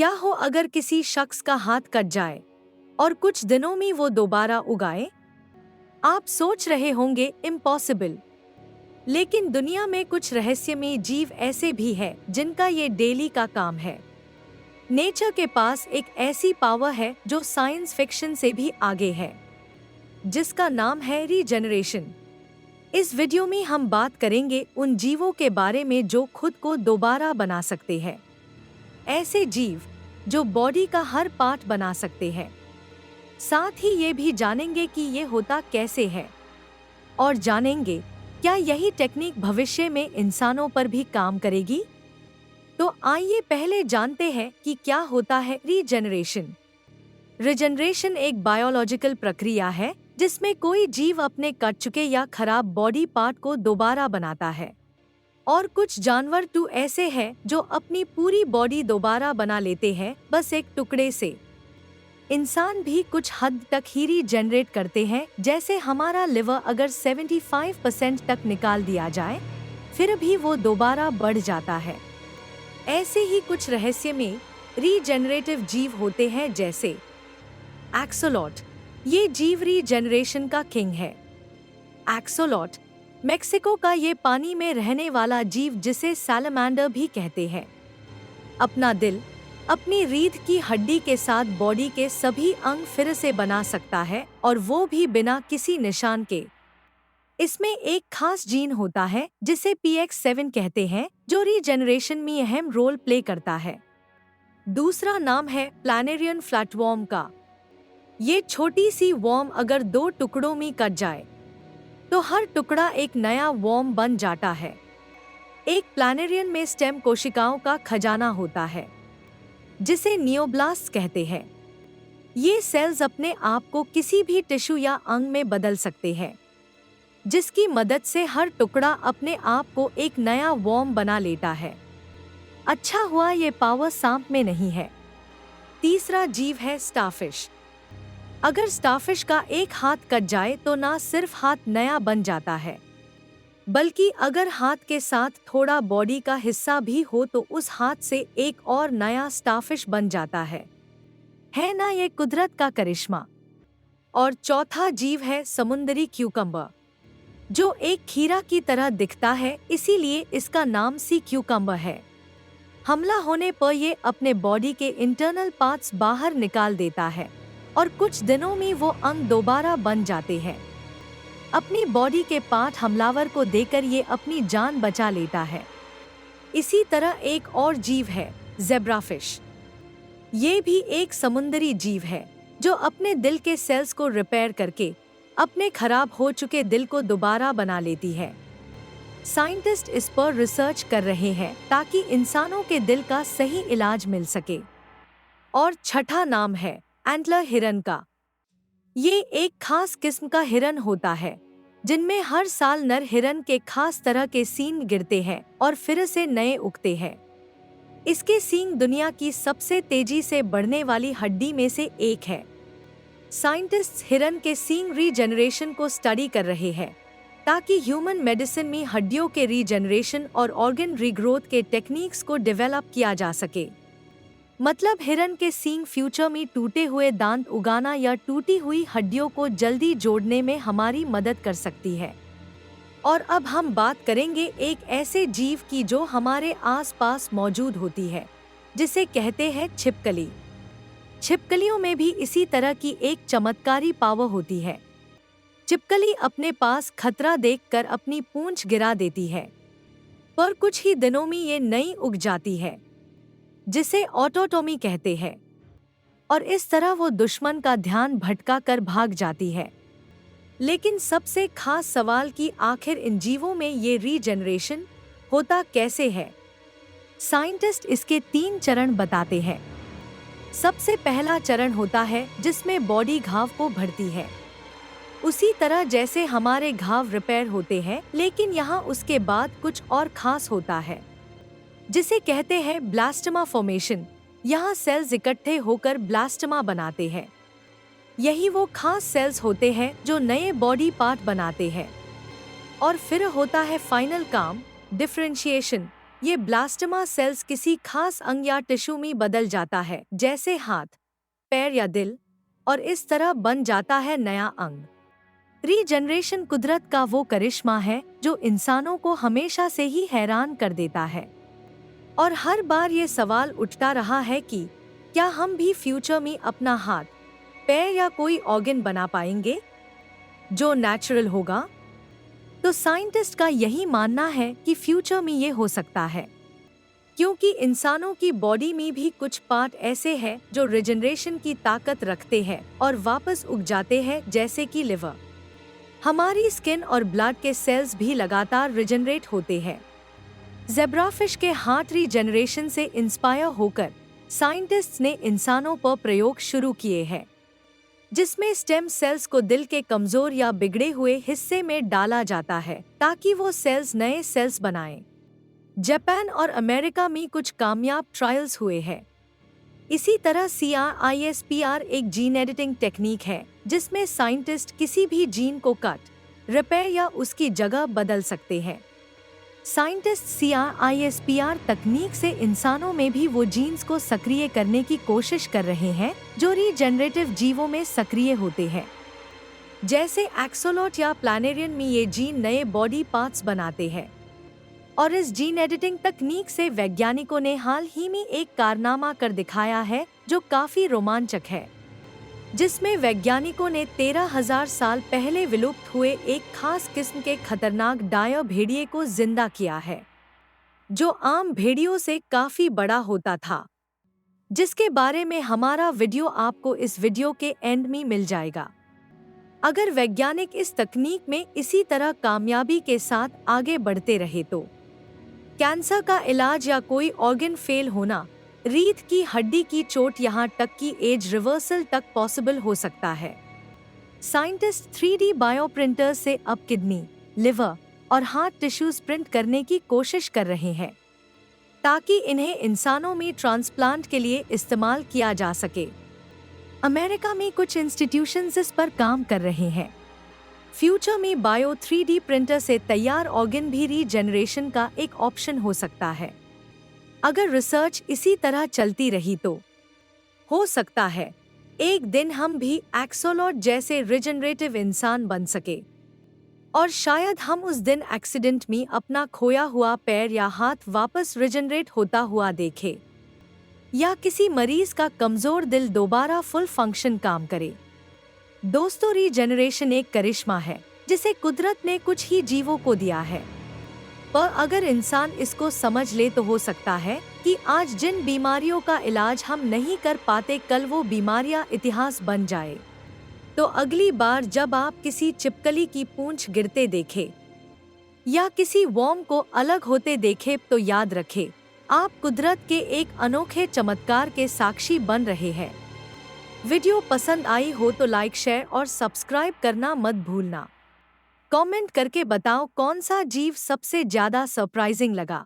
क्या हो अगर किसी शख्स का हाथ कट जाए और कुछ दिनों में वो दोबारा उगाए? आप सोच रहे होंगे इम्पॉसिबल। लेकिन दुनिया में कुछ रहस्यमय जीव ऐसे भी हैं जिनका ये डेली का काम है। नेचर के पास एक ऐसी पावर है जो साइंस फिक्शन से भी आगे है, जिसका नाम है रीजेनरेशन। इस वीडियो में हम बात करेंगे उन जीवों के बारे में जो खुद को दोबारा बना सकते हैं। ऐसे जीव जो बॉडी का हर पार्ट बना सकते हैं। साथ ही ये भी जानेंगे कि ये होता कैसे है और जानेंगे क्या यही टेक्निक भविष्य में इंसानों पर भी काम करेगी। तो आइए पहले जानते हैं कि क्या होता है रीजेनरेशन। रीजेनरेशन एक बायोलॉजिकल प्रक्रिया है जिसमें कोई जीव अपने कट चुके या खराब बॉडी पार्ट को दोबारा बनाता है। और कुछ जानवर तो ऐसे हैं जो अपनी पूरी बॉडी दोबारा बना लेते हैं बस एक टुकड़े से। इंसान भी कुछ हद तक ही रीजेनरेट करते हैं, जैसे हमारा लिवर अगर 75% तक निकाल दिया जाए फिर भी वो दोबारा बढ़ जाता है। ऐसे ही कुछ रहस्यमय रीजेनरेटिव जीव होते हैं जैसे एक्सोलॉट। ये जीव रीजेनरेशन का किंग है। एक्सोलॉट मेक्सिको का ये पानी में रहने वाला जीव जिसे सैलमांडर भी कहते हैं, अपना दिल अपनी रीढ़ की हड्डी के साथ बॉडी के सभी अंग फिर से बना सकता है, और वो भी बिना किसी निशान के। इसमें एक खास जीन होता है जिसे PX7 कहते हैं जो रीजेनरेशन में अहम रोल प्ले करता है। दूसरा नाम है प्लानेरियन फ्लैटवर्म का। ये छोटी सी वर्म अगर 2 टुकड़ों में कट जाए तो हर टुकड़ा एक नया वर्म बन जाता है। एक प्लानेरियन में स्टेम कोशिकाओं का खजाना होता है जिसे नियोब्लास्ट कहते हैं। ये सेल्स अपने आप को किसी भी टिश्यू या अंग में बदल सकते हैं, जिसकी मदद से हर टुकड़ा अपने आप को एक नया वर्म बना लेता है। अच्छा हुआ ये पावर सांप में नहीं है। तीसरा जीव है स्टारफिश। अगर स्टारफिश का एक हाथ कट जाए तो ना सिर्फ हाथ नया बन जाता है, बल्कि अगर हाथ के साथ थोड़ा बॉडी का हिस्सा भी हो तो उस हाथ से एक और नया स्टारफिश बन जाता है ना ये कुदरत का करिश्मा। और चौथा जीव है समुद्री क्यूकम्बर, जो एक खीरा की तरह दिखता है, इसीलिए इसका नाम सी क्यूकम्बर है। हमला होने पर ये अपने बॉडी के इंटरनल पार्ट्स बाहर निकाल देता है और कुछ दिनों में वो अंग दोबारा बन जाते हैं। अपनी बॉडी के पार्ट हमलावर को देकर ये अपनी जान बचा लेता है। इसी तरह एक और जीव है ज़ेब्राफिश। ये भी एक समुद्री जीव है जो अपने दिल के सेल्स को रिपेयर करके अपने खराब हो चुके दिल को दोबारा बना लेती है। साइंटिस्ट इस पर रिसर्च कर रहे हैं ताकि इंसानों के दिल का सही इलाज मिल सके। और छठा नाम है एंटलर हिरन का। ये एक खास किस्म का हिरन होता है जिनमें हर साल नर हिरन के खास तरह के सींग गिरते हैं और फिर से नए उगते हैं। इसके सींग दुनिया की सबसे तेजी से बढ़ने वाली हड्डी में से एक है। साइंटिस्ट्स हिरन के सींग रीजेनरेशन को स्टडी कर रहे हैं ताकि ह्यूमन मेडिसिन में हड्डियों के रीजेनरेशन और ऑर्गन रीग्रोथ के टेक्निक्स को डेवलप किया जा सके। मतलब हिरन के सींग फ्यूचर में टूटे हुए दांत उगाना या टूटी हुई हड्डियों को जल्दी जोड़ने में हमारी मदद कर सकती है। और अब हम बात करेंगे एक ऐसे जीव की जो हमारे आसपास मौजूद होती है, जिसे कहते हैं छिपकली। छिपकलियों में भी इसी तरह की एक चमत्कारी पावर होती है। छिपकली अपने पास खतरा देखकर अपनी पूंछ गिरा देती है, पर कुछ ही दिनों में ये नई उग जाती है, जिसे ऑटोटोमी कहते हैं, और इस तरह वो दुश्मन का ध्यान भटका कर भाग जाती है। लेकिन सबसे खास सवाल कि आखिर इन जीवों में ये रीजेनरेशन होता कैसे है। साइंटिस्ट इसके 3 चरण बताते हैं। सबसे पहला चरण होता है जिसमें बॉडी घाव को भरती है, उसी तरह जैसे हमारे घाव रिपेयर होते हैं, लेकिन यहाँ उसके बाद कुछ और खास होता है जिसे कहते हैं ब्लास्टमा फॉर्मेशन। यहाँ सेल्स इकट्ठे होकर ब्लास्टमा बनाते हैं। यही वो खास सेल्स होते हैं जो नए बॉडी पार्ट बनाते हैं। और फिर होता है फाइनल काम डिफरेंशिएशन, ये ब्लास्टोमा सेल्स किसी खास अंग या टिश्यू में बदल जाता है, जैसे हाथ, पैर या दिल, और इस तरह बन जाता है नया अंग। रीजनरेशन कुदरत का वो करिश्मा है जो इंसानों को हमेशा से ही हैरान कर देता है। और हर बार ये सवाल उठता रहा है कि क्या हम भी फ्यूचर में अपना हाथ, पैर या कोई ऑर्गन बना पाएंगे जो नेचुरल होगा? तो साइंटिस्ट का यही मानना है कि फ्यूचर में ये हो सकता है, क्योंकि इंसानों की बॉडी में भी कुछ पार्ट ऐसे हैं जो रिजनरेशन की ताकत रखते हैं और वापस उग जाते हैं, जैसे कि लिवर। हमारी स्किन और ब्लड के सेल्स भी लगातार रिजनरेट होते हैं। ज़ेब्राफिश के हार्ट रीजनरेशन से इंस्पायर होकर साइंटिस्ट्स ने इंसानों पर प्रयोग शुरू किए हैं, जिसमें स्टेम सेल्स को दिल के कमजोर या बिगड़े हुए हिस्से में डाला जाता है ताकि वो सेल्स नए सेल्स बनाएं। जापान और अमेरिका में कुछ कामयाब ट्रायल्स हुए हैं। इसी तरह CRISPR एक जीन एडिटिंग टेक्निक है जिसमें साइंटिस्ट किसी भी जीन को कट, रिपेयर या उसकी जगह बदल सकते हैं। साइंटिस्ट CRISPR तकनीक से इंसानों में भी वो जीन्स को सक्रिय करने की कोशिश कर रहे हैं जो रीजनरेटिव जीवों में सक्रिय होते हैं, जैसे एक्सोलॉट या प्लानेरियन में ये जीन नए बॉडी पार्ट्स बनाते हैं। और इस जीन एडिटिंग तकनीक से वैज्ञानिकों ने हाल ही में एक कारनामा कर दिखाया है जो काफी रोमांचक है, जिसमें वैज्ञानिकों ने 13,000 साल पहले विलुप्त हुए एक खास किस्म के खतरनाक डायर भेड़िए को जिंदा किया है, जो आम भेड़ियों से काफी बड़ा होता था, जिसके बारे में हमारा वीडियो आपको इस वीडियो के एंड में मिल जाएगा। अगर वैज्ञानिक इस तकनीक में इसी तरह कामयाबी के साथ आगे बढ़ते रहे तो कैंसर का इलाज या कोई ऑर्गन फेल होना, रीढ़ की हड्डी की चोट, यहाँ तक कि एज रिवर्सल तक पॉसिबल हो सकता है। साइंटिस्ट 3D बायोप्रिंटर्स से अब किडनी, लिवर और हार्ट टिश्यूज प्रिंट करने की कोशिश कर रहे हैं ताकि इन्हें इंसानों में ट्रांसप्लांट के लिए इस्तेमाल किया जा सके। अमेरिका में कुछ इंस्टीट्यूशंस इस पर काम कर रहे हैं। फ्यूचर में बायो 3D प्रिंटर से तैयार ऑर्गन भी रीजनरेशन का एक ऑप्शन हो सकता है। अगर रिसर्च इसी तरह चलती रही तो हो सकता है एक दिन हम भी एक्सोलॉट जैसे रिजनरेटिव इंसान बन सके, और शायद हम उस दिन एक्सीडेंट में अपना खोया हुआ पैर या हाथ वापस रिजनरेट होता हुआ देखें, या किसी मरीज का कमजोर दिल दोबारा फुल फंक्शन काम करे। दोस्तों, रीजनरेशन एक करिश्मा है जिसे कुदरत ने कुछ ही जीवों को दिया है, पर अगर इंसान इसको समझ ले तो हो सकता है कि आज जिन बीमारियों का इलाज हम नहीं कर पाते, कल वो बीमारियां इतिहास बन जाए। तो अगली बार जब आप किसी छिपकली की पूंछ गिरते देखें या किसी वर्म को अलग होते देखें, तो याद रखें आप कुदरत के एक अनोखे चमत्कार के साक्षी बन रहे हैं। वीडियो पसंद आई हो तो लाइक, शेयर और सब्सक्राइब करना मत भूलना। कमेंट करके बताओ कौन सा जीव सबसे ज्यादा सरप्राइजिंग लगा।